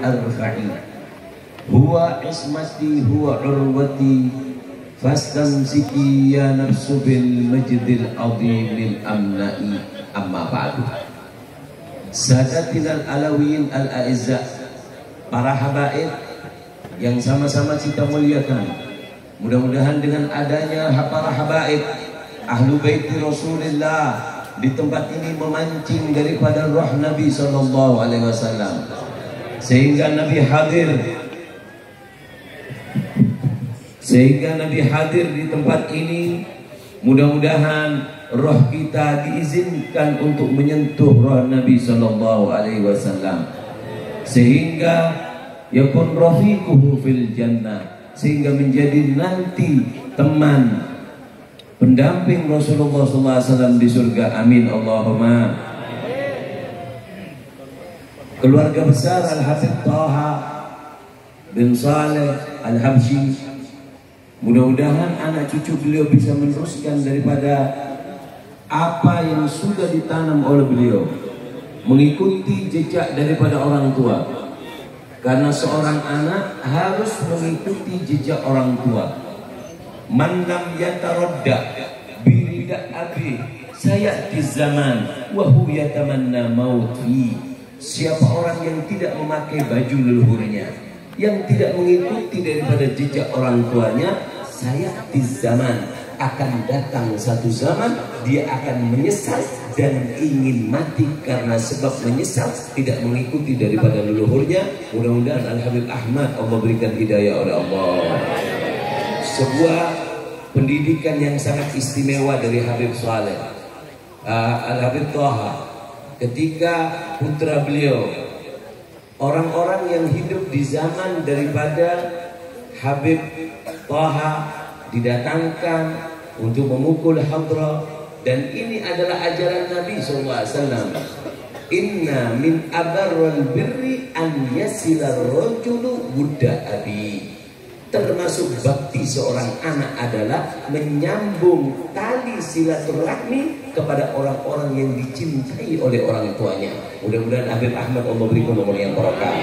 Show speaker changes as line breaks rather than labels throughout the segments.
arfa'i huwa ismati huwa urwati fastamsiki ya nafsu bil majdil azimil amna'i amma ba'du. Sadatil alawiyin al-a'izza, para habaib yang sama-sama kita muliakan, mudah-mudahan dengan adanya para habaib ahlu baiti Rasulullah di tempat ini memancing daripada roh Nabi sallallahu alaihi wasallam sehingga Nabi hadir di tempat ini. Mudah-mudahan roh kita diizinkan untuk menyentuh roh Nabi sallallahu alaihi wasallam sehingga yakun rafiquhu fil jannah, sehingga menjadi nanti teman pendamping Rasulullah SAW di surga. Amin Allahumma. Keluarga besar Al-Habib Thaha bin Saleh Al-Habsyi, mudah-mudahan anak cucu beliau bisa meneruskan daripada apa yang sudah ditanam oleh beliau, mengikuti jejak daripada orang tua, karena seorang anak harus mengikuti jejak orang tua. Man lam yataradda birida abi sayati zaman wa hu yatamanna mauti. Siapa orang yang tidak memakai baju leluhurnya, yang tidak mengikuti daripada jejak orang tuanya, sayati zaman, akan datang satu zaman dia akan menyesal dan ingin mati karena sebab menyesal tidak mengikuti daripada leluhurnya. Mudah-mudahan Al-Habib Ahmad Allah berikan hidayah oleh Allah. Sebuah pendidikan yang sangat istimewa dari Habib Saleh Al-Habib Thaha, ketika putra beliau, orang-orang yang hidup di zaman daripada Habib Thaha didatangkan untuk memukul hadrah, dan ini adalah ajaran Nabi SAW. Inna min abarral birri an yasilar rajulu wudda abi. Termasuk bakti seorang anak adalah menyambung tali silaturahmi kepada orang-orang yang dicintai oleh orang tuanya. Mudah-mudahan Habib Ahmad Allah berikan umur yang barokah,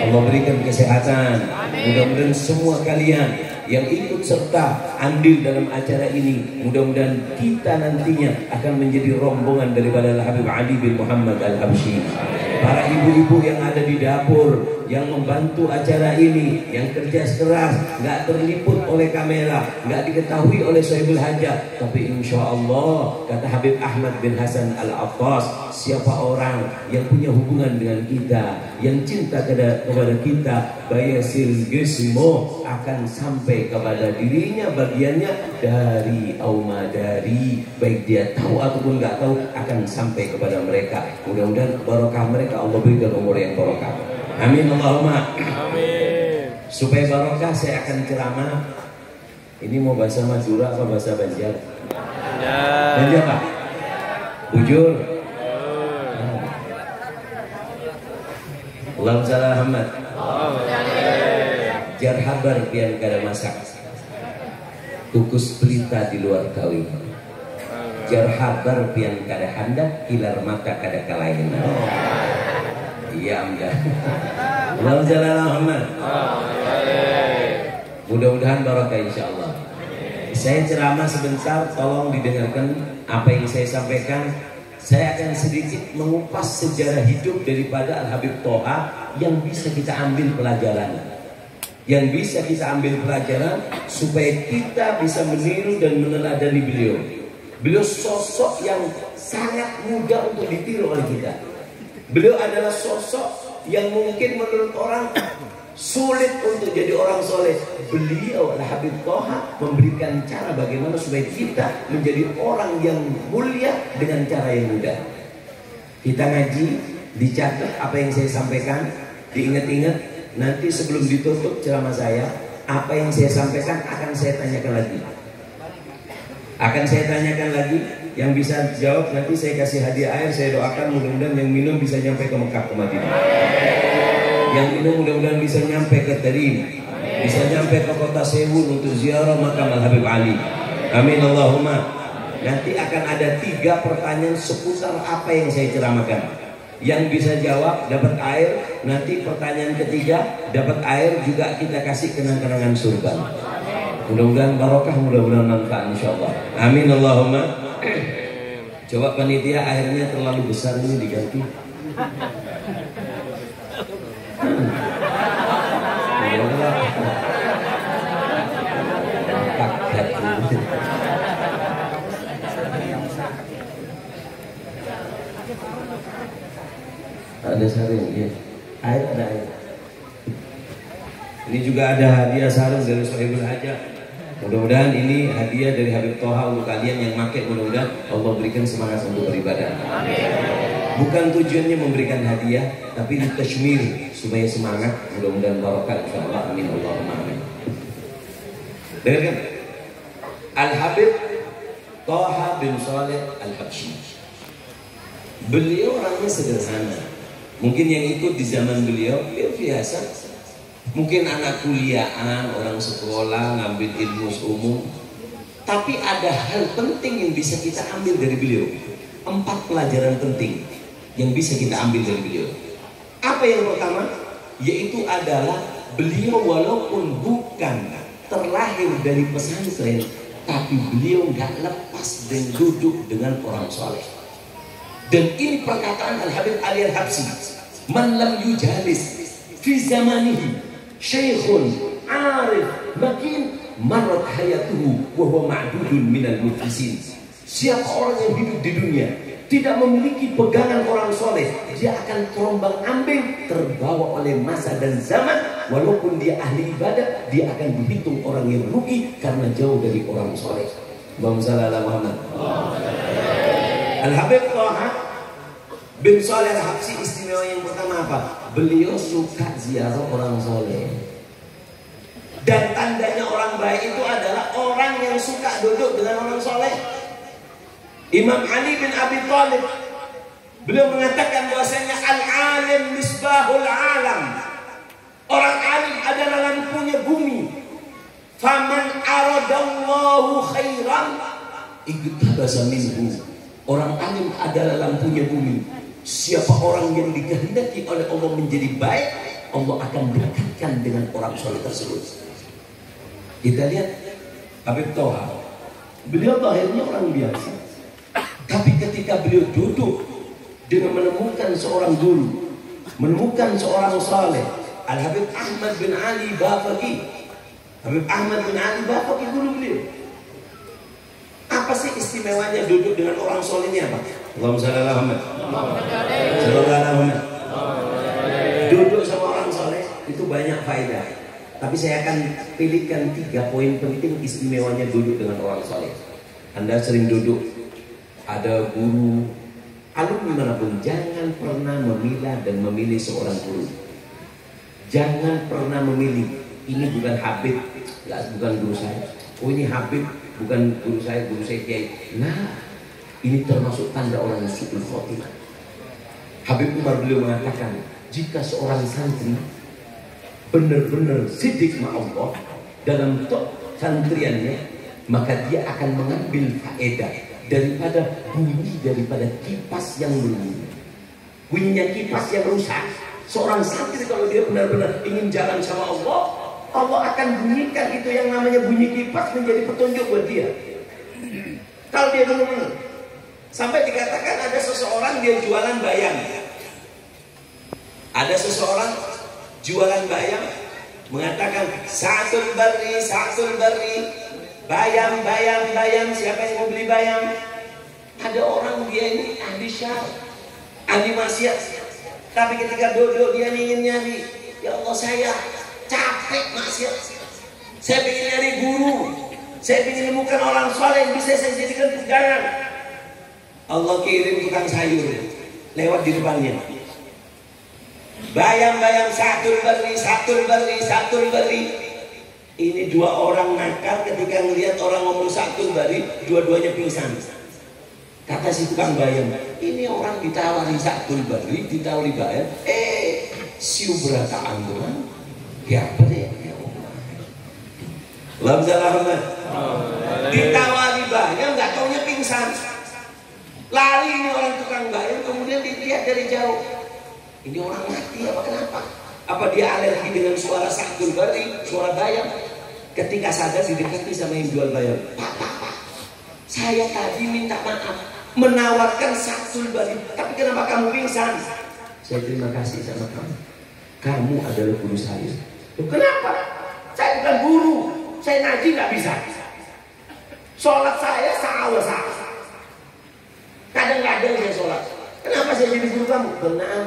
Allah berikan kesehatan. Mudah-mudahan semua kalian yang ikut serta andil dalam acara ini, mudah-mudahan kita nantinya akan menjadi rombongan daripada Habib Ali bin Muhammad Al-Habsyi. Para ibu-ibu yang ada di dapur, yang membantu acara ini, yang kerja keras, nggak terliput oleh kamera, nggak diketahui oleh Sohibul Hajat, tapi insya Allah kata Habib Ahmad bin Hasan Al-Attas, siapa orang yang punya hubungan dengan kita, yang cinta kepada kita, bayasil gismo akan sampai kepada dirinya bagiannya dari aumadari, baik dia tahu ataupun nggak tahu, akan sampai kepada mereka. Mudah-mudahan barokah mereka Allah berikan umur yang barokah. Amin Allahumma. Amin. Supaya barokah saya akan ceramah. Ini mau bahasa Madura atau bahasa Banjar? Banjar Pak? Bujur? Allahumma shalli ala Muhammad. Jar habar pian kada masak, kukus pelita di luar kawin. Jar habar pian kada handak, kilar mata kada kalahin. Iya amda. Allahumma shalli ala Muhammad. Mudah-mudahan barokah insyaallah. Saya ceramah sebentar, tolong didengarkan apa yang saya sampaikan. Saya akan sedikit mengupas sejarah hidup daripada Al-Habib Thaha yang bisa kita ambil pelajaran. Yang bisa kita ambil pelajaran supaya kita bisa meniru dan meneladani beliau. Beliau sosok yang sangat mudah untuk ditiru oleh kita. Beliau adalah sosok yang mungkin menurut orang sulit untuk jadi orang soleh. Beliau Al-Habib Thaha memberikan cara bagaimana supaya kita menjadi orang yang mulia dengan cara yang mudah. Kita ngaji, dicatat apa yang saya sampaikan, diingat-ingat. Nanti sebelum ditutup ceramah saya, apa yang saya sampaikan akan saya tanyakan lagi. Yang bisa jawab nanti saya kasih hadiah air. Saya doakan mudah-mudahan yang minum bisa nyampe ke Mekah, ke Madinah. Yang minum mudah-mudahan bisa nyampe ke Tarim, bisa nyampe ke kota Sewun untuk ziarah makam Al-Habib Ali. Amin Allahumma. Nanti akan ada 3 pertanyaan seputar apa yang saya ceramahkan. Yang bisa jawab dapat air. Nanti pertanyaan ketiga dapat air juga kita kasih kenang-kenangan surga. Mudah-mudahan barokah, mudah-mudahan manfaat insyaallah. Amin Allahumma. Coba panitia, airnya terlalu besar ini diganti. Ada sarung ya. Air ada air. Ini juga ada hadiah sarung dari Sohibul Hajah. Mudah-mudahan ini hadiah dari Habib Toha untuk kalian yang pakai. Mudah-mudahan Allah berikan semangat untuk beribadah. Amin. Bukan tujuannya memberikan hadiah, tapi ditashmir supaya semangat. Mudah-mudahan barokah insyaallah. Amin Allahumma amin. Dengarkan. Al-Habib Toha bin Saleh Al-Habsyi. Beliau orangnya sederhana. Mungkin yang ikut di zaman beliau ya biasa. Mungkin anak kuliahan, orang sekolah, ngambil ilmu umum. Tapi ada hal penting yang bisa kita ambil dari beliau. 4 pelajaran penting yang bisa kita ambil dari beliau. Apa yang pertama? Yaitu adalah beliau walaupun bukan terlahir dari pesantren, tapi beliau nggak lepas dan duduk dengan orang soleh. Dan ini perkataan Al-Habib Ali Al-Habsyi, man lam yujalis fi zamanihi syekhun arif makin marat hayatuhu wa huwa ma'dudun minal muflisin. Siapa orang yang hidup di dunia tidak memiliki pegangan orang soleh, dia akan terombang ambing, terbawa oleh masa dan zaman. Walaupun dia ahli ibadah, dia akan dihitung orang yang rugi karena jauh dari orang soleh. Allahumma shalli ala Muhammad. Al-Habib Toha bin Saleh Al-Habsyi istimewa yang pertama apa? Beliau suka ziarah orang soleh. Dan tandanya orang baik itu adalah orang yang suka duduk dengan orang soleh. Imam Ali bin Abi Thalib, beliau mengatakan bahwasanya al-alim misbahul alam. Orang alim adalah lampunya bumi. Faman aradallahu khairan igtabasa minhu. Orang alim adalah lampunya bumi. Siapa orang yang dikehendaki oleh Allah menjadi baik, Allah akan dekatkan dengan orang soleh tersebut. Kita lihat Habib Toha, beliau lahirnya orang biasa, tapi ketika beliau duduk dengan menemukan seorang guru, menemukan seorang saleh, Al-Habib Ahmad bin Ali Bafaqi. Habib Ahmad bin Ali Bafaqi guru beliau. Apa sih istimewanya duduk dengan orang soleh ini apa? Allahumma shalli ala Muhammad. Duduk sama orang soleh itu banyak faedah. Tapi saya akan pilihkan 3 poin penting istimewanya duduk dengan orang soleh. Anda sering duduk, ada guru, alumni manapun, jangan pernah memilah dan memilih seorang guru. Jangan pernah memilih, ini bukan Habib, bukan guru saya. Oh ini Habib, bukan guru saya kiai. Nah, ini termasuk tanda orang yang su'ul khotimah. Habib Umar beliau mengatakan, jika seorang santri benar-benar sidik ma Allah dalam santriannya, maka dia akan mengambil faedah daripada kipas yang berbunyi. Bunyinya kipas yang rusak. Seorang santri kalau dia benar-benar ingin jalan sama Allah, Allah akan bunyikan itu yang namanya bunyi kipas menjadi petunjuk buat dia. Kalau dia benar-benar, sampai dikatakan ada seseorang dia jualan bayam. Ada seseorang jualan bayam mengatakan sa'atul barri, bayam, siapa yang mau beli bayam? Ada orang dia ini ahli syarab, ahli maksiat, tapi ketika duduk dia ingin nyari, ya Allah saya capek maksiat, saya ingin nyari guru, saya ingin menemukan orang soleh yang bisa saya jadikan pegangan. Allah kirim tukang sayur lewat di depannya. Bayam satu beri. Ini 2 orang nakal ketika melihat orang ngomong satu beri, dua-duanya pingsan. Kata si tukang bayam, ini orang ditawari satu beri, ditawari bayam, siu berata angguran, ya apa deh? Alhamdulillah, ditawari bayam, nggak taunya pingsan. Lari ini orang tukang bayam, kemudian dilihat dari jauh. Ini orang mati apa kenapa? Apa dia alergi dengan suara sakul bari, suara bayam? Ketika sadar didekati sama yang jual bayam. Pak, saya tadi minta maaf, menawarkan sakul bari, tapi kenapa kamu pingsan? Saya terima kasih sama kamu. Kamu adalah guru saya. Kenapa? Saya bukan guru, saya ngaji nggak bisa. Sholat saya sah. Kadang-kadang saya sholat. Kenapa saya jadi guru kamu? Benar,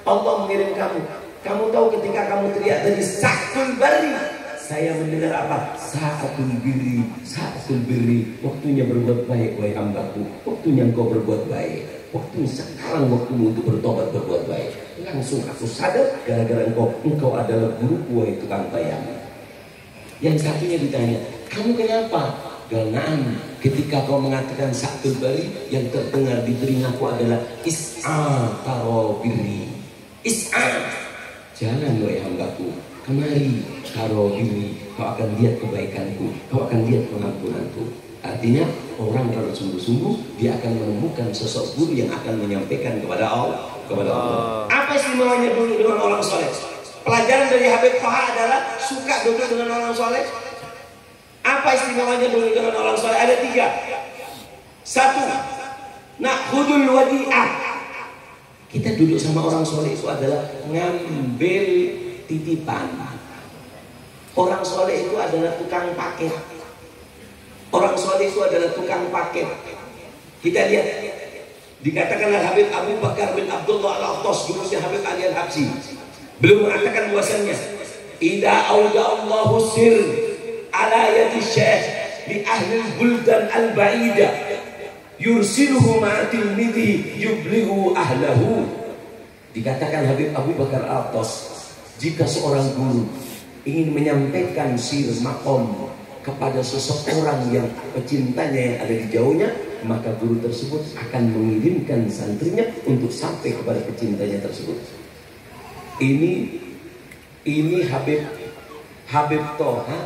Allah mengirim kamu. Kamu tahu ketika kamu teriak dari sakul bari, saya mendengar apa? Sa'atul birri. Waktunya berbuat baik, wahai hambaku. Waktunya engkau berbuat baik. Waktunya sekarang waktumu untuk bertobat berbuat baik. Langsung aku sadar gara-gara engkau adalah guruku, wahai tukang bayam. Yang satunya ditanya, kamu kenapa? Galnaan, ketika kau mengatakan sa'atul bari, yang terdengar di telingaku adalah is'a tarobiri. Is'a, jangan wahai hambaku, kemari tarobiri, kau akan lihat kebaikanku, kau akan lihat pengampunanku. Artinya orang kalau sungguh-sungguh dia akan menemukan sosok guru yang akan menyampaikan kepada Allah. Apa istimewanya dulu dengan orang soleh? Pelajaran dari Habib Toha adalah suka duduk dengan orang soleh. Apa istimewanya dulu dengan orang soleh? Ada 3. 1, nakhudul wadi'ah. Kita duduk sama orang soleh itu adalah ngambil titipan. Orang soleh itu adalah tukang paket. Orang soleh itu adalah tukang paket. Kita lihat, dikatakan oleh Habib Abu Bakar bin Abdullah Al-Attas, gurunya Habib Ali Al-Habsyi. Beliau mengatakan bahwasannya, idza auda Allahu sir ala yadi syekh li ahli buldan al-ba'idah yursiluhu ma'atil midhi yublighu ahlahu. Dikatakan Habib Abu Bakar Al-Attas, jika seorang guru ingin menyampaikan sir makom kepada seseorang yang pecintanya yang ada di jauhnya, maka guru tersebut akan mengirimkan santrinya untuk sampai kepada pecintanya tersebut. Ini Habib Toha,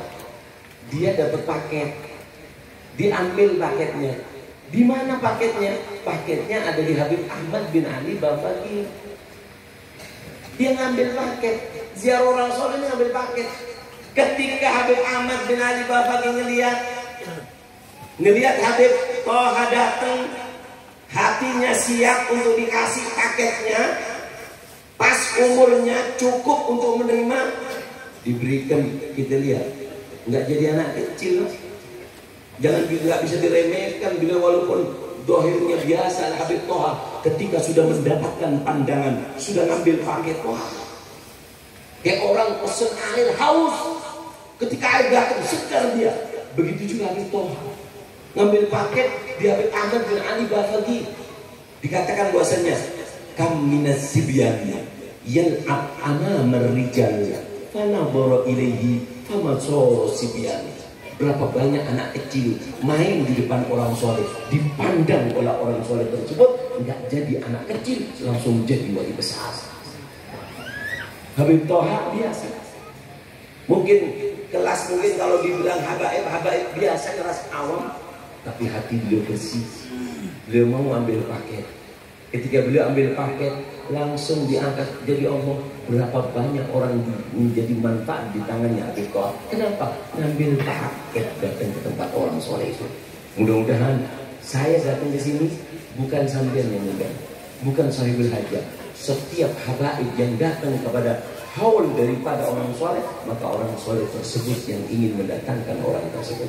dia dapat paket, diambil paketnya. Di mana paketnya? Paketnya ada di Habib Ahmad bin Ali Bafaqi. Dia ngambil paket, ziarah orang soleh ngambil paket. Ketika Habib Ahmad bin Ali Bafaqi ngelihat Habib Toha datang, hatinya siap untuk dikasih paketnya. Pas umurnya cukup untuk menerima, diberikan. Kita lihat, nggak jadi anak kecil. Jangan, nggak bisa diremehkan. Bila walaupun dohirnya biasa, Habib Toha ketika sudah mendapatkan pandangan, sudah ngambil paket, wah, kayak orang pesen air haus. Ketika air datang segar dia. Begitu juga Habib Toha ngambil paket di Habib Ahmad bin Ali Bafaqi. Dikatakan bahwasanya kam minas sibyani yal'ab amamar rijal fanadhara ilaihi famasara sibyani. Berapa banyak anak kecil main di depan orang soleh, dipandang oleh orang soleh tersebut, enggak jadi anak kecil, langsung jadi wali besar. Habib Toha biasa, mungkin kalau dibilang habaib biasa, kelas awam, tapi hati beliau bersih. Beliau mau ambil paket. Ketika beliau ambil paket, langsung diangkat jadi Allah. Berapa banyak orang menjadi manfaat di tangannya Habib Toha. Kenapa? Ngambil paket datang ke tempat orang soleh itu. Mudah-mudahan saya datang ke sini bukan sambil yang megang, bukan sahibul hajat. Setiap habaib yang datang kepada haul daripada orang soleh, maka orang soleh tersebut yang ingin mendatangkan orang tersebut.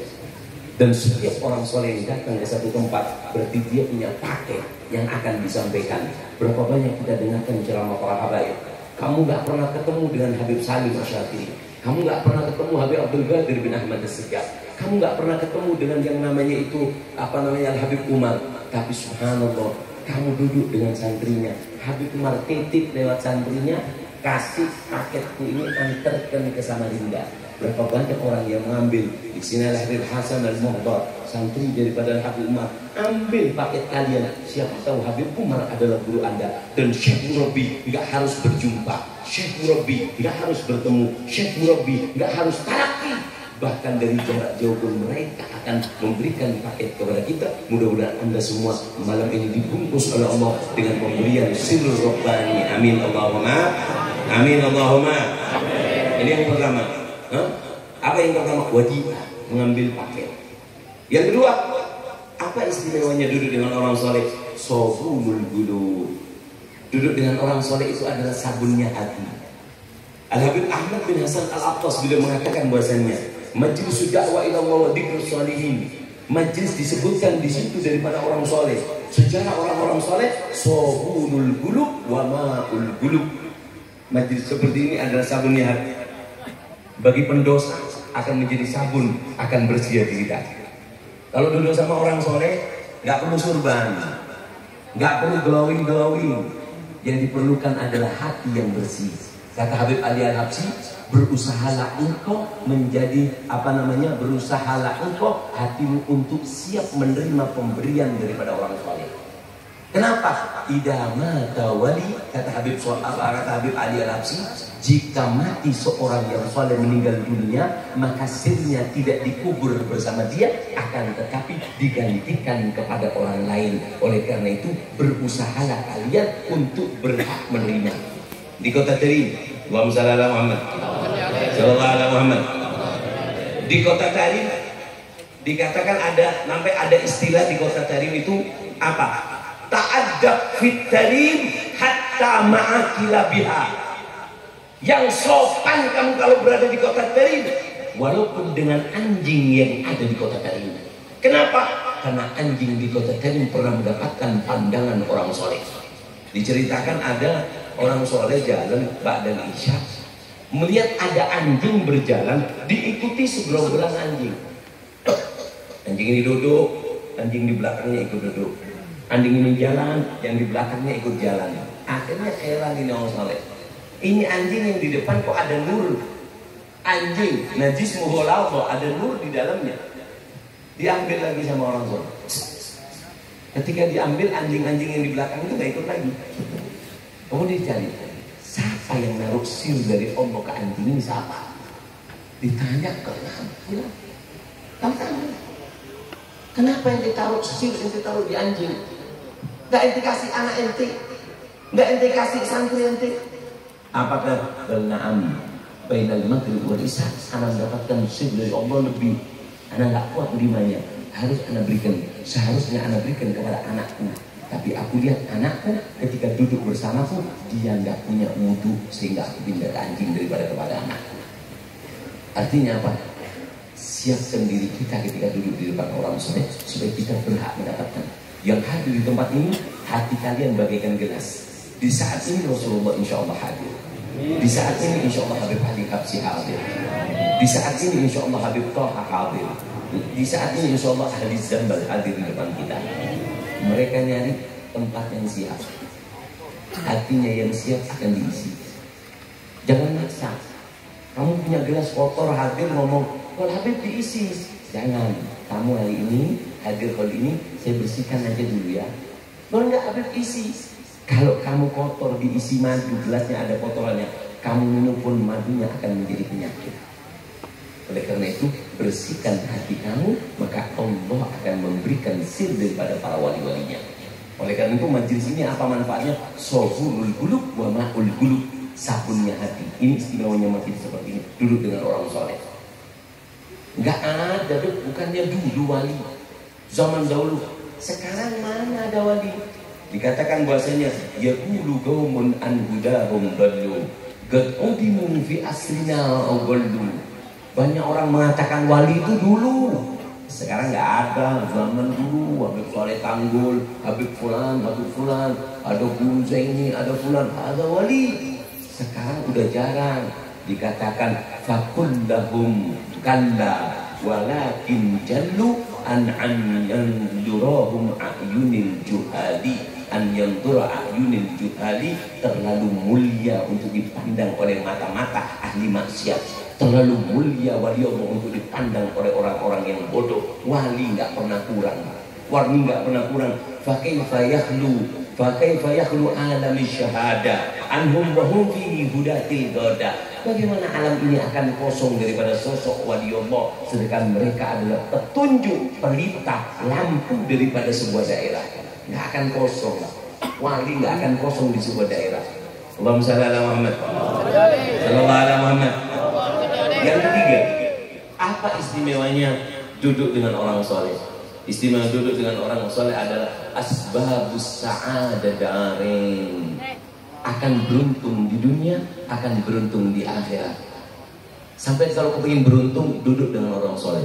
Dan setiap orang soleh yang datang ke satu tempat, berarti dia punya paket yang akan disampaikan. Berapa banyak kita dengarkan ceramah para habaib. Kamu nggak pernah ketemu dengan Habib Salim Asy-Syadzili. Kamu nggak pernah ketemu Habib Abdul Qadir bin Ahmad As-Segaf. Kamu nggak pernah ketemu dengan yang namanya itu Habib Umar. Tapi subhanallah, kamu duduk dengan santrinya. Habib Umar titip lewat santrinya, kasih paketku ini, antarkan ke Samarinda. Berapa banyak orang yang mengambil. Di sini Habib Hasan Al-Muhdar, santri daripada Habib Umar, ambil paket kalian. Siapa tahu Habib Umar adalah guru anda. Dan Syekh Murabi nggak harus berjumpa, Syekh Murabi nggak harus bertemu, Syekh Murabi nggak harus talaki. bahkan dari jarak jauh pun mereka akan memberikan paket kepada kita. Mudah-mudahan Anda semua malam ini dibungkus oleh Allah dengan pemberian sirrul rabbani. Amin Allahumma amin Allahumma. Ini yang pertama. Apa yang pertama? Wajib mengambil paket. Yang kedua, apa istimewanya duduk dengan orang soleh? Sobunul gulu. Duduk dengan orang soleh itu adalah sabunnya hati. Al-Habib Ahmad bin Hasan Al-Attas beliau mengatakan bahwasannya majlis dakwah ila Allah wa dzikrus sholihin. Majlis disebutkan di situ daripada orang soleh. Sejarah orang-orang soleh, sobunul gulub wa ma'ul gulub. Majlis seperti ini adalah sabunnya hati. Bagi pendosa akan menjadi sabun, akan bersih hati kita. Kalau duduk sama orang soleh, nggak perlu surban, nggak perlu glowing. Yang diperlukan adalah hati yang bersih. Kata Habib Ali Al-Habsyi, berusahalah engkau menjadi berusahalah engkau hatimu untuk siap menerima pemberian daripada orang soleh. Kenapa? Idza mata wali, kata Habib Ali Al-Habsyi, jika mati seorang yang soleh meninggal dunia, maka sirnya tidak dikubur bersama dia, akan tetapi digantikan kepada orang lain. Oleh karena itu, berusahalah kalian untuk berhak menerima. Di kota Tarim, Allahumma shalli ala Muhammad, sallallahu alaihi Muhammad. Di kota Tarim dikatakan ada istilah di kota Tarim itu apa? Ta'addab fit tarim hatta ma'akila biha. Yang sopan kamu kalau berada di kota Tarim, walaupun dengan anjing yang ada di kota Tarim. Kenapa? Karena anjing di kota Tarim pernah mendapatkan pandangan orang soleh. Diceritakan ada orang soleh jalan ba'dal isya, melihat ada anjing berjalan, diikuti segerombolan anjing. Anjing ini duduk, anjing di belakangnya ikut duduk. Anjing ini jalan, yang di belakangnya ikut jalan. Akhirnya heran ini orang soleh. Ini anjing yang di depan kok ada nur. Anjing najis muholau kok ada nur di dalamnya. Diambil lagi sama orang soleh. Ketika diambil, anjing-anjing yang di belakang itu gak ikut lagi. Kemudian dicari, siapa yang naruh sir dari Allah ke anjing ini? Siapa? Ditanya ke bilang, kamu kenapa yang ditaruh sir, yang ditaruh di anjing? Gak ente kasih anak ente, gak ente kasih santri ente. Apakah belnaam bainal maghrib wal isya, anak mendapatkan sir dari Allah lebih, anak gak kuat menerimanya, harus anak berikan, seharusnya anak berikan kepada anakku. Tapi aku lihat anakku ketika duduk bersamaku, dia gak punya wudu, sehingga aku pindah ke anjing daripada kepada anakku. Artinya apa? Siapkan diri kita ketika duduk di depan orang soleh supaya kita berhak mendapatkan. Yang hadir di tempat ini, hati kalian bagaikan gelas. Di saat ini Rasulullah insya Allah hadir. Di saat ini insya Allah Habib Ali Habsyi hadir. Di saat ini insya Allah Habib Toha hadir. Di saat ini insya Allah Ahli Zambal hadir di depan kita. Mereka nyari tempat yang siap. Hatinya yang siap akan diisi. Jangan maksa. Kamu punya gelas kotor hadir ngomong, kalau Habib diisi. Jangan. Kamu hari ini hadir kali ini, saya bersihkan aja dulu ya. Kalau enggak Habib isi. Kalau kamu kotor diisi madu, gelasnya ada kotorannya, kamu minum pun madunya akan menjadi penyakit. Oleh karena itu, bersihkan hati kamu, maka Allah akan memberikan sir daripada para wali-walinya. Oleh karena itu, majelis ini apa manfaatnya? Sohurul gulub wa ma'ul gulub, sabunnya hati. Ini istimewanya majelis seperti ini, duduk dengan orang soleh. Enggak ada, bukannya dulu wali zaman dahulu. Sekarang mana ada wali? Dikatakan bahasanya yaqulu qaumun an hudahum dallu qad udimu fi asrina awallu. Banyak orang mengatakan wali itu dulu. Sekarang enggak ada. Zaman dulu Habib Saleh Tanggul, Habib fulan, ada Gunzaini, ada fulan, ada wali. Sekarang udah jarang. Dikatakan fakullahum kalla walakin jallu an yandurahum a'yunil juhali, an yandura a'yunil juhali, terlalu mulia untuk dipandang oleh mata-mata ahli maksiat, terlalu mulia wali Allah untuk dipandang oleh orang-orang yang bodoh. Wali nggak pernah kurang, wali nggak pernah kurang. Fakaifa yakhlu alami syahada anhum wa hum fi hudatil goda. Bagaimana alam ini akan kosong daripada sosok wali Allah, sedangkan mereka adalah petunjuk, pelita, lampu daripada sebuah daerah. Nggak akan kosong lah. Wali nggak akan kosong di sebuah daerah. Allahumma shalli ala Muhammad. Sallallahu ala Muhammad. Yang ketiga, apa istimewanya duduk dengan orang soleh? Istimewa duduk dengan orang soleh adalah asbabus sa'adah darin. Akan beruntung di dunia, akan beruntung di akhirat. Sampai kalau kepingin beruntung, duduk dengan orang soleh.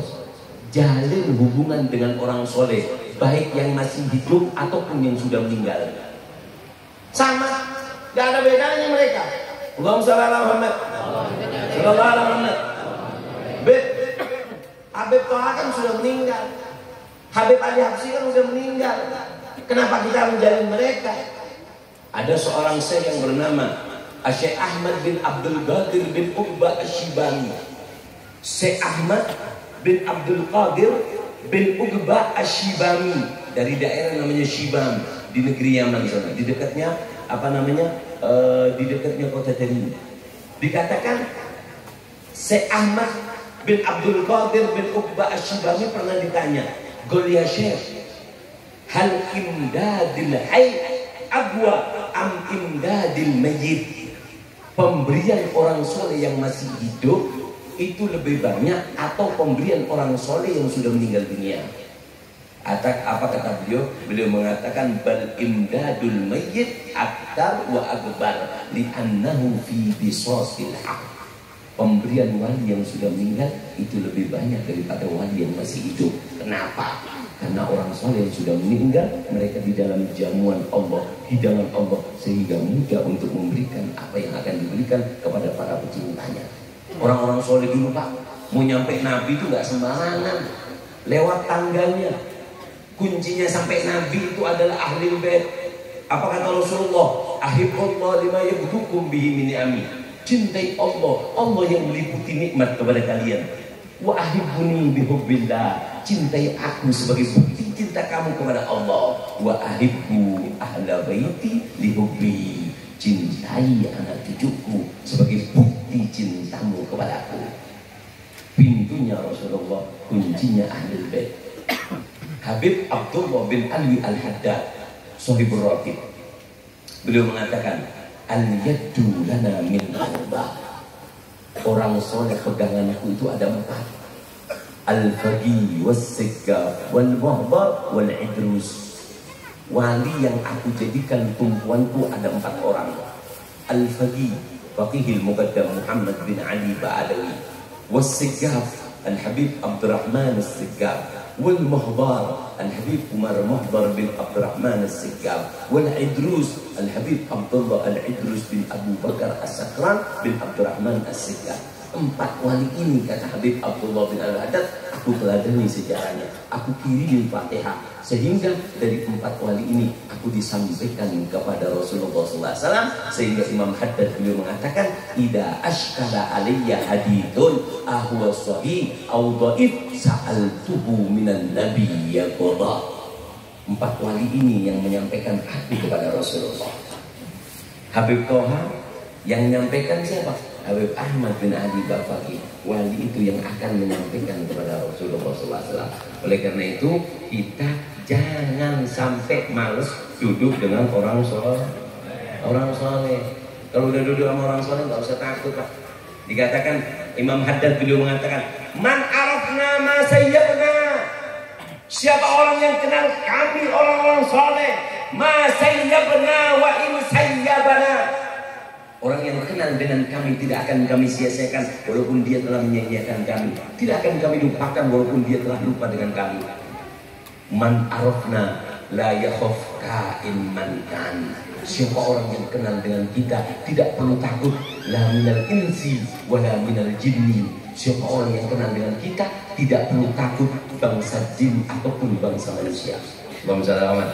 Jalin hubungan dengan orang soleh, baik yang masih hidup ataupun yang sudah meninggal. Sama, gak ada bedanya mereka. Allahumma shalli ala Muhammad. Sallallahu ala Muhammad. Habib Toha kan sudah meninggal. Habib Ali Habsyi kan sudah meninggal. Kenapa kita menjalin mereka? Ada seorang syekh yang bernama Syekh Ahmad bin Abdul Qadir bin Uqbah Asyibani. Syekh Ahmad bin Abdul Qadir bin Uqbah Asyibani dari daerah namanya Shibam di negeri Yaman sana. Di dekatnya apa namanya? Di dekatnya kota Tarim. Dikatakan Syekh Ahmad bin Abdul Qadir bin Uqbah Asyibani pernah ditanya, "Qul ya Syekh, hal imdadil hayy abwa am imdadil mayyit?" Pemberian orang soleh yang masih hidup itu lebih banyak atau pemberian orang soleh yang sudah meninggal dunia? Apa kata beliau? Beliau mengatakan bal imdadul mayyit aktar wa akbar li'annahu fi bisasil haq. Pemberian wali yang sudah meninggal itu lebih banyak daripada wali yang masih hidup. Kenapa? Karena orang soleh yang sudah meninggal, mereka di dalam jamuan Allah, hidangan Allah, sehingga mudah untuk memberikan apa yang akan diberikan kepada para pecintanya. Orang-orang soleh dulu Pak, mau nyampe Nabi itu nggak sembarangan, lewat tangganya. Kuncinya sampai Nabi itu adalah ahli bait. Apa kata Rasulullah? Ahibullah lima yabdukum bihi min ni'ami. Cintai Allah, Allah yang meliputi nikmat kepada kalian. Wa ahibbuni bihubbillah. Cintai aku sebagai bukti cinta kamu kepada Allah. Wa ahibbu ahla baiti lihubbi. Cintai anak cucuku sebagai bukti cintamu kepada aku. Pintunya Rasulullah, kuncinya ahli bait. Habib Abdullah bin Ali Al-Haddad, Shahibur Raqib. Beliau mengatakan, al-yaddu lana min Allah. Orang soleh peganganku itu ada 4. Al-faqih was-siggaf wal-muhbar wal-idrus. Wali yang aku jadikan tumpuanku ada 4 orang. Al-faqih, faqihil muqaddam Muhammad bin Ali Ba'alawi. Was-siggaf, Al-Habib Abdurrahman As-Siggaf. Wal-muhbar, Al-Habib Umar Muhbar bin Abdurrahman As-Siggaf. Wal-idrus, Al-Habib Abdullah Al-Idrus bin Abu Bakar As-Sakran bin Abdurrahman As-Siggaf. 4 wali ini, kata Habib Abdullah bin Al-Haddad, aku teladani sejarahnya, aku kirimin Fatihah, sehingga dari 4 wali ini aku disampaikan kepada Rasulullah SAW. Sehingga Imam Haddad beliau mengatakan, ida ashkala alaiya hadithun ahwa sahih au dhaif sa'altuhu minan nabi ya qadha. 4 wali ini yang menyampaikan aku kepada Rasulullah. Habib Toha yang menyampaikan siapa? Habib Ahmad bin Ali Bafaki. Wali itu yang akan menyampaikan kepada Rasulullah SAW. Oleh karena itu kita jangan sampai males duduk dengan orang soleh. Orang soleh. Kalau udah duduk sama orang soleh nggak usah takut Pak. Dikatakan Imam Haddad beliau mengatakan, man arafna ma sayyabna. Siapa orang yang kenal kami orang-orang soleh, ma sayyabna wa in sayyabana. Orang yang kenal dengan kami tidak akan kami sia-siakan walaupun dia telah menyia-nyiakan kami. Tidak akan kami lupakan walaupun dia telah lupa dengan kami. Man arafna la yakhaf ka'in man kan. Siapa orang yang kenal dengan kita tidak perlu takut la minal insi wala minal jinni. Siapa orang yang kenal dengan kita tidak perlu takut bangsa jin ataupun bangsa manusia. Bangsa Rahmat.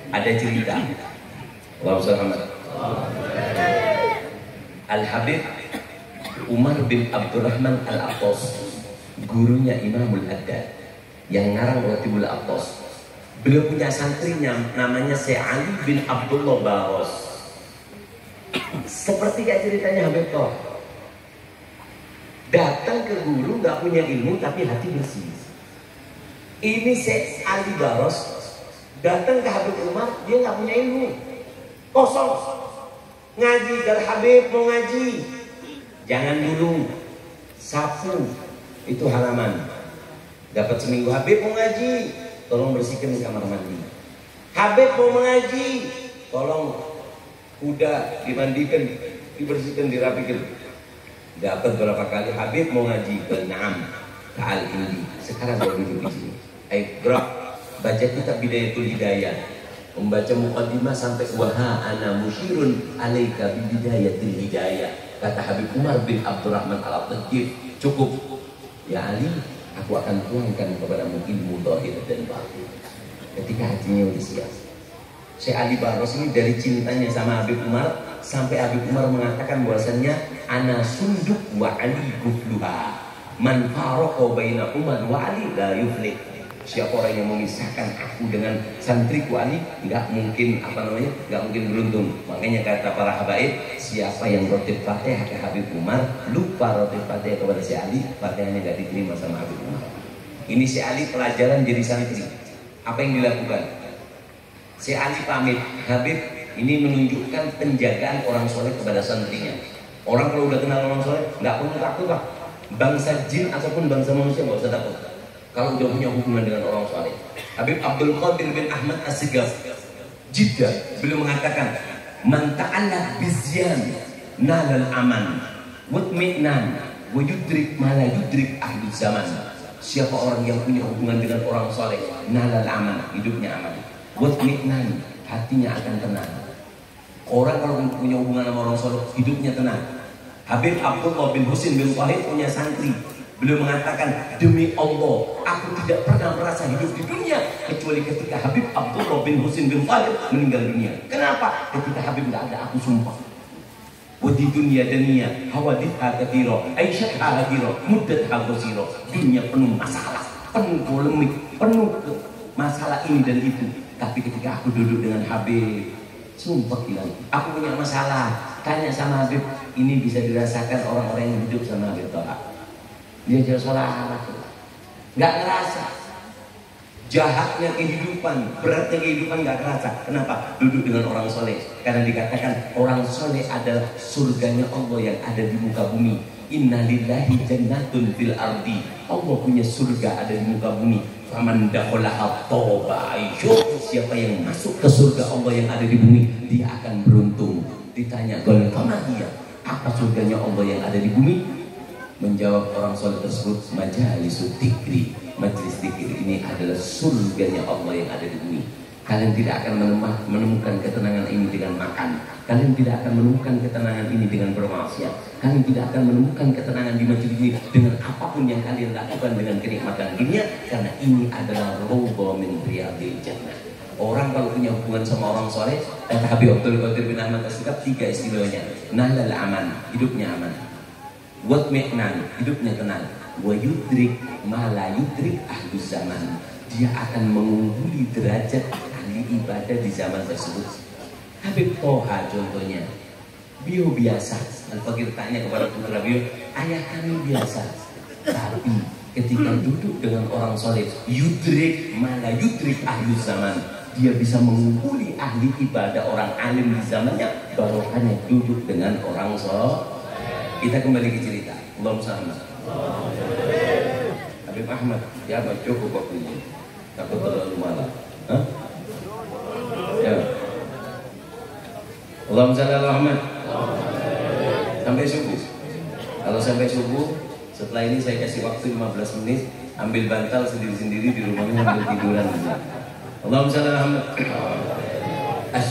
Ada cerita. Bangsa Rahmat. Al-Habib Umar bin Abdurrahman Al-Attas, gurunya Imamul Haddad yang ngarang Ratibul Attas. Beliau punya santrinya namanya Syekh Ali bin Abdullah Baros. Seperti kayak ceritanya Habib Toha. Datang ke guru nggak punya ilmu tapi hati bersih. Ini Syekh Ali Baros datang ke Habib Umar, dia nggak punya ilmu, kosong. Ngaji kalau Habib mau ngaji, jangan dulu sapu itu halaman. Dapat seminggu Habib mau ngaji, tolong bersihkan kamar mandi. Habib mau mengaji, tolong kuda dimandikan, dibersihkan, dirapikan. Dapat berapa kali Habib mau ngaji, benar, ta'al ini. Sekarang dia duduk di sini. Ayo gerak, baca kitab Bidayatul Hidayah. Membaca muqaddimah sampai waha ana musyirun alaika bi bidayatil hidayah. Kata Habib Umar bin Abdurrahman Al-Attajib, cukup. Ya Ali, aku akan tuangkan kepadamu ilmu zahir dan batin. Ketika hatinya udah siap. Syekh Ali Baros ini dari cintanya sama Habib Umar sampai Habib Umar mengatakan bahwasannya ana sunduk wa ali gufluha man farqa baina Umar wa Ali la yuflih. Siapa orang yang memisahkan aku dengan santriku Ali, nggak mungkin nggak mungkin beruntung. Makanya kata para habaib, siapa yang rotib Fatihah ke Habib Umar, lupa rotib Fatihah kepada si Ali, Fatihahnya nggak diterima sama Habib Umar. Ini si Ali pelajaran jadi santri. Apa yang dilakukan? Si Ali pamit, Habib ini menunjukkan penjagaan orang soleh kepada santrinya. Orang kalau udah kenal orang soleh, nggak perlu takut lah. Bangsa jin ataupun bangsa manusia nggak usah takut. Kalau udah punya hubungan dengan orang soleh. Habib Abdul Qadir bin Ahmad As-Sigaf Jeddah, beliau mengatakan, man ta'allaq bizyan nalal aman watmi'nan wa yudrik ma la yudrik ahli zaman. Siapa orang yang punya hubungan dengan orang soleh, nalal aman, hidupnya aman, watmi'nan, hatinya akan tenang. Orang kalau punya hubungan sama orang soleh, hidupnya tenang. Habib Abdullah bin Husin bin Wahid punya santri. Beliau mengatakan, demi Allah, aku tidak pernah merasa hidup di dunia kecuali ketika Habib Abdullah bin Husin bin Wahid meninggal dunia. Kenapa? Ketika Habib tidak ada, aku sumpah. Wadi dunia dania, hawaditha kathiro, aisyatha hadiro, muddatha qasiro. Dunia penuh masalah, penuh polemik, penuh masalah ini dan itu. Tapi ketika aku duduk dengan Habib, sumpah bilang, aku punya masalah. Tanya sama Habib, ini bisa dirasakan orang-orang yang hidup sama Habib Toha. Dia jadi sholat, nggak ngerasa jahatnya kehidupan, beratnya kehidupan nggak kerasa. Kenapa? Duduk dengan orang soleh. Karena dikatakan orang soleh adalah surganya Allah yang ada di muka bumi. Innalillahi jannatun fil ardi. Allah punya surga ada di muka bumi. Faman dakhalaha toba aisyuh. Siapa yang masuk ke surga Allah yang ada di bumi, dia akan beruntung. Ditanya, "Gol famahiyah?" Apa surganya Allah yang ada di bumi? Menjawab orang soleh tersebut, majalisul tikri, majelis tikri ini adalah surganya Allah yang ada di bumi. Kalian tidak akan menemukan ketenangan ini dengan makan. Kalian tidak akan menemukan ketenangan ini dengan bermaksiat. Kalian tidak akan menemukan ketenangan di majelis ini dengan apapun yang kalian lakukan dengan kenikmatan dunia, karena ini adalah rawdhah min riyadil jannah. Orang kalau punya hubungan sama orang soleh, kata Habib Abdul Qadir bin Ahmad As-Sigaf, 3 istilahnya. Nahlal aman, hidupnya aman. Watmi'nan, hidupnya tenang. Wa yudrik ma la yudrik ahli zaman. Dia akan mengungguli derajat ahli ibadah di zaman tersebut. Habib Toha contohnya, beliau biasa. Al-Fakir tanya kepada putra beliau, ayah kami biasa, tapi ketika duduk dengan orang soleh, yudrik ma la yudrik ahli zaman, dia bisa mengungguli ahli ibadah orang alim di zamannya, barokahnya duduk dengan orang soleh. Kita kembali ke cerita. Allahumma shalli. Habib Ahmad, ya apa cukup waktunya? Takut terlalu malam. Hah? Ya. Allahumma shalli ala Muhammad. Sampai subuh. Kalau sampai subuh, setelah ini saya kasih waktu 15 menit, ambil bantal sendiri-sendiri di rumahnya, ambil tiduran. Allahumma shalli ala Muhammad.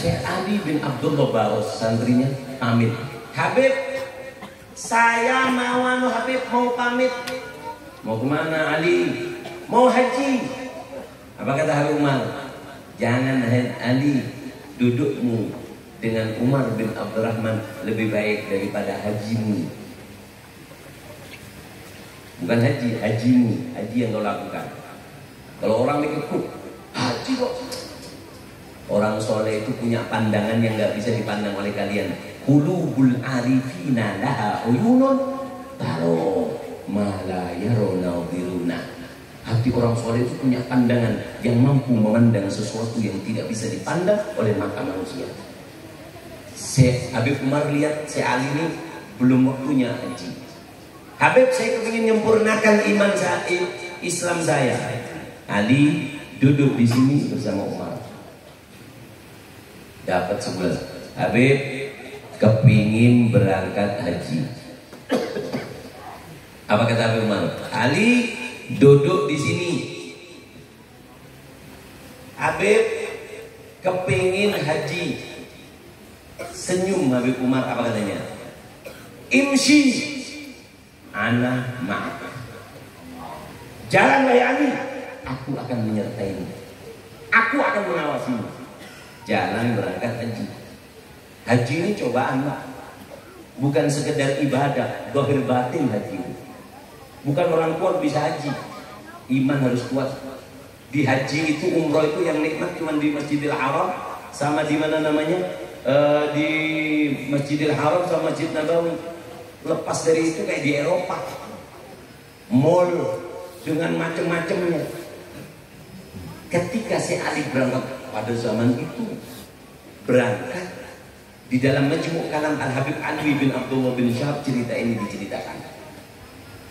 Syekh Ali bin Abdullah Baros, santrinya, pamit. Habib, saya mau Habib mau pamit. Mau kemana Ali? Mau haji. Apa kata Habib Umar? Jangan Ali, dudukmu dengan Umar bin Abdurrahman lebih baik daripada hajimu. Bukan haji, hajimu, haji yang kau lakukan. Kalau orang mikir, haji kok. Orang soleh itu punya pandangan yang nggak bisa dipandang oleh kalian. qulubul arifina laha uyunun taro ma la yarawna diruna. Hati orang soleh itu punya pandangan yang mampu memandang sesuatu yang tidak bisa dipandang oleh mata manusia. Habib Umar lihat Ali ini belum waktunya haji. Habib, saya ingin menyempurnakan iman saya, Islam saya. Ali duduk di sini bersama Umar. Dapat sebulan. Habib kepingin berangkat haji. Apa kata Habib Umar? Ali duduk di sini. Habib kepingin haji. Senyum Habib Umar, apa katanya? Imshi ana ma'ak. Jalanlah ya Ali, aku akan menyertaimu. Aku akan mengawasimu. Jalan berangkat haji. Haji ini cobaan, Pak. Bukan sekedar ibadah, zahir batin haji. Bukan orang kuat bisa haji. Iman harus kuat. Di haji itu, umroh itu yang nikmat cuma di Masjidil Haram sama di mana namanya? Di Masjidil Haram sama Masjid Nabawi. Lepas dari itu kayak di Eropa, mall dengan macam-macamnya. Ketika si Ali berangkat pada zaman itu, berangkat di dalam Majmu' Kalam Al-Habib Ali bin Abdullah bin Syahab, cerita ini diceritakan.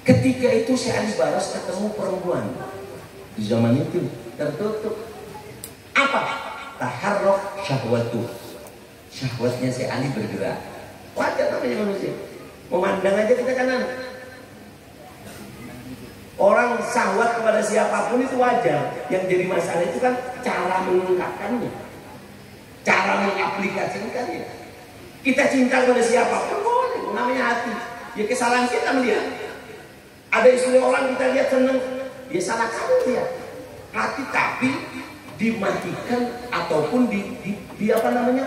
Ketika itu si Ali Baras ketemu perempuan di zaman itu tertutup. Apa? Taharruk syahwatu. Syahwatnya si Ali bergerak. Wajar namanya manusia. Memandang aja kita kanan. Orang syahwat kepada siapapun itu wajar. Yang jadi masalah itu kan cara mengungkapkannya, cara mengaplikasikannya. Kita cinta kepada siapapun boleh, namanya hati. Ya kesalahan kita melihat. Ada istri orang kita lihat senang, ya salah kamu lihat. Hati tapi dimatikan ataupun di apa namanya?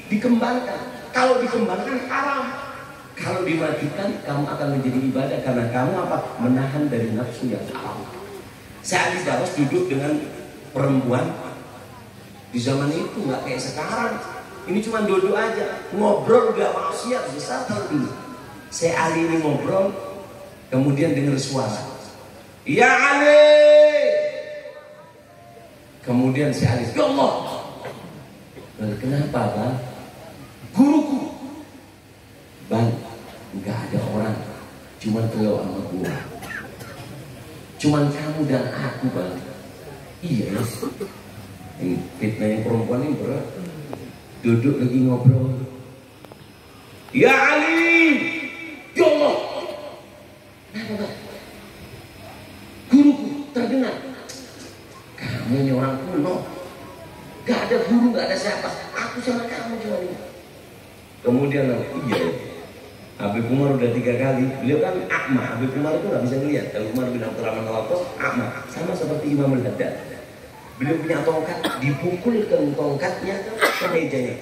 Dikembangkan. Kalau dikembangkan haram. Kalau dimatikan, kamu akan menjadi ibadah karena kamu apa? Menahan dari nafsu yang haram. Saya Ali Baras duduk dengan perempuan di zaman itu, nggak kayak sekarang. Ini cuma duduk aja, ngobrol udah maksiat besar kalau dulu. Saya Ali ini ngobrol, kemudian dengar suara, ya Ali. Kemudian si Ali, ya Allah. Kenapa, Bang? Guruku. Bang, nggak ada orang, cuman beliau sama gua. Cuman kamu dan aku, Bang. Iya, ya. Ini fitnah yang perempuan ini berat. Duduk lagi ngobrol. Ya Ali, ya Allah. Kenapa, Bang? Guruku terdengar. Kamu ini orang kuno. Gak ada guru, gak ada siapa. Aku sama kamu cuma ini. Kemudian iya, Habib Umar udah 3 kali. Beliau kan akma. Habib Umar itu gak bisa ngeliat. Kalau Umar bin Abdurrahman Al-Atas akma, sama seperti Imam Al-Haddad. Beliau punya tongkat, dipukulkan tongkatnya ke mejanya.